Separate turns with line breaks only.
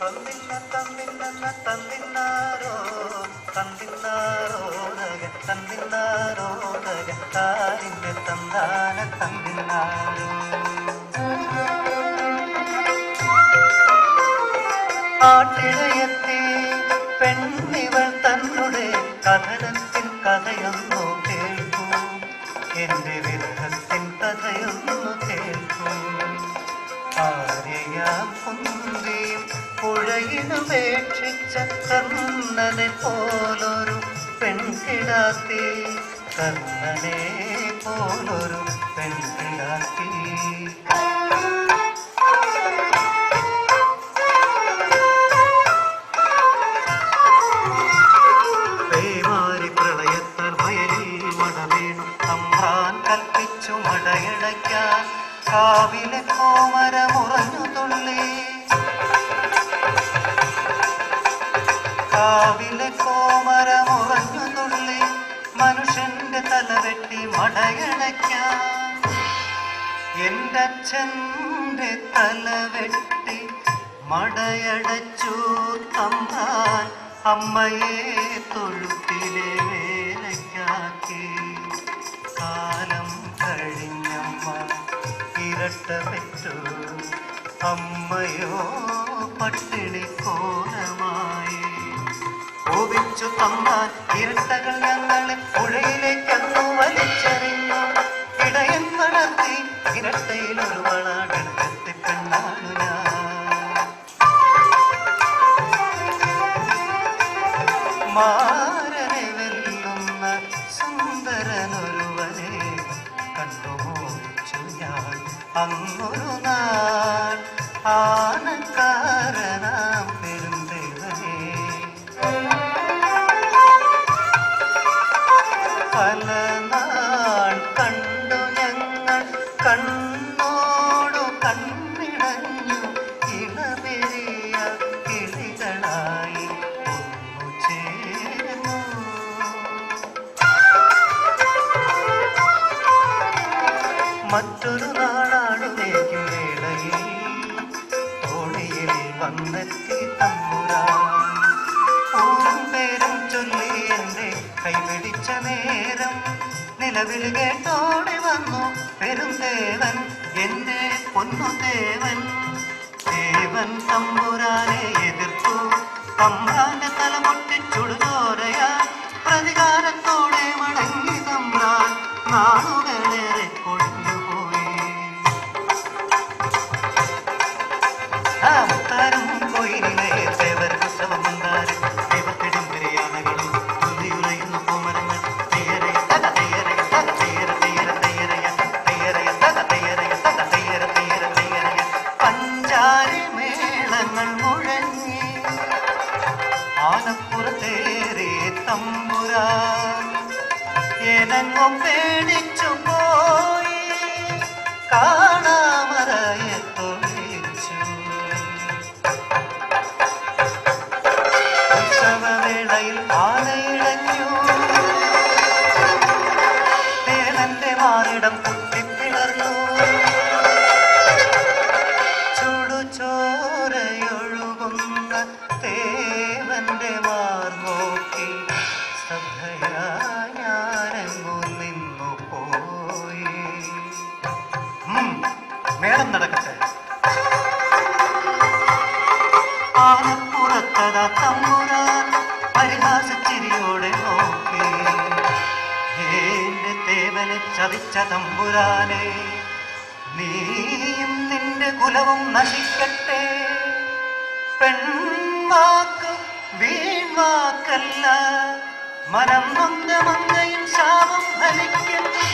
തന്നിന്ന തന്നിന്ന തന്നിന്നാരോ തന്നിന്നാരോ തന്നിന്നാരോ താരിന്റെ തന്താന തന്നിന്നാരോ ആട്ടിടയത്തെ പെണ്ണിവൾ തന്നുടെ കഥനത്തിൻ കഥയൊന്നു കേൾക്കൂ എന്റെ വിരഹത്തിൻ കഥയൊന്നു കേൾക്കൂ ആരെയാം കുന്തിയും പുഴയിനുപേക്ഷിച്ച കർണനെ പോലൊരു പെൺകിടാത്തി കർണനെ പോലൊരു പെൺകിടാത്തി കൽപ്പിച്ചു മടയടയ്ക്കാൻ കാവിലെ കോമരമുറഞ്ഞു തുള്ളി കാവിലെ കോമരമുറഞ്ഞു തുള്ളി മനുഷ്യന്റെ തലവെട്ടി മടയടയ്ക്കാൻ എൻ്റെ അച്ഛൻ്റെ തലവെട്ടി മടയടച്ചു തമ്പാൻ അമ്മയെ തൊഴുത്തിലെ വേലയ്ക്കാക്കി കാലം കഴിഞ്ഞമ്മ ഇരട്ട പെറ്റു അമ്മയോ പട്ടിണി കോലമായി കോപിച്ചു തമ്മാൻ ഇരട്ടകൾ ഞങ്ങളെ പുഴയിലേക്കന്നു വലിച്ചെറിഞ്ഞു ഇടയൻ വളർത്തി ഇരട്ടയിലൊരു വളാടത്തി പെണ്ണാണു ഞാൻ മാരനെ വെല്ലുന്ന സുന്ദരനൊരുവനെ കണ്ടുമോച്ചു ഞാൻ അങ്ങൊരു നാൾ ആനക്കാരനാം പെരുന്തേവനെ പല നാൾ കണ്ടു ഞങ്ങൾ കണ്ണോടു കണ്ണിടഞ്ഞു ഇളവെറിയ കിളികളായി ഒന്നു ചേർന്നു മറ്റൊരു നാളാടുതേക്കും വേളയിൽ തോണിയിൽ വന്നെത്തി തമ്പുരാൻ പൂരും പേരും ചൊല്ലി എന്റെ കൈപിടിച്ച നേരം നിലവിൽ കേട്ടോടെ വന്നു പെരുന്തേവൻ എന്റെ പൊന്നുദേവൻ ദേവൻ തമ്പുരാനെ എതിർത്തു തമ്പ്രാന്റെ തലമുട്ടിച്ചുടുതോരയാ പ്രതികാരത്തോടെ മടങ്ങി തമ്പ്രാൻ നാളുകളേറെ കൊഴിഞ്ഞുപോയി മുത്താരും കോയിലെ തേവർ പുസ്തകം വന്നാരും ദൈവത്തിടും പെരിയാനകളും തുള്ളിയുലയുന്ന പൂമരങ്ങൾ തെയ്യരയ തക തെയ്യരയ തക തെയ്യര തെയ്യര തെയ്യരയ തെയ്യരയ തക തെയ്യരയ തക തെയ്യര തെയ്യര തെയ്യരയ പഞ്ചാരി മേളങ്ങൾ മുഴങ്ങി ആനപ്പുറത്തേറെ തമ്പുരാൻ എനങ്ങും പേടിച്ചു പോയി കാണാമറയെ തൊഴിച്ചു ഉത്സവവേളയിൽ ആനയിടഞ്ഞു തേനന്റെ മാറിടം പൊട്ടിപ്പിളർന്നു ചുടുചോരയൊഴുകുന്ന തേവന്റെ മാർനോക്കി ശ്രദ്ധയായി ഞാനെങ്ങു നിന്നു പോയി മേളം നടക്കട്ടെ ആനപ്പുറത്തതാ തമ്പുരാൻ പരിഹാസച്ചിരിയോടെ നോക്കി എന്റെ തേവനെ ചതിച്ച തമ്പുരാനെ നീയും നിന്റെ കുലവും നശിക്കട്ടെ പെൺവാക്ക് വീൺവാക്കല്ല മനം നൊന്ത മങ്ങയും ശാപം ഫലിക്കട്ടെ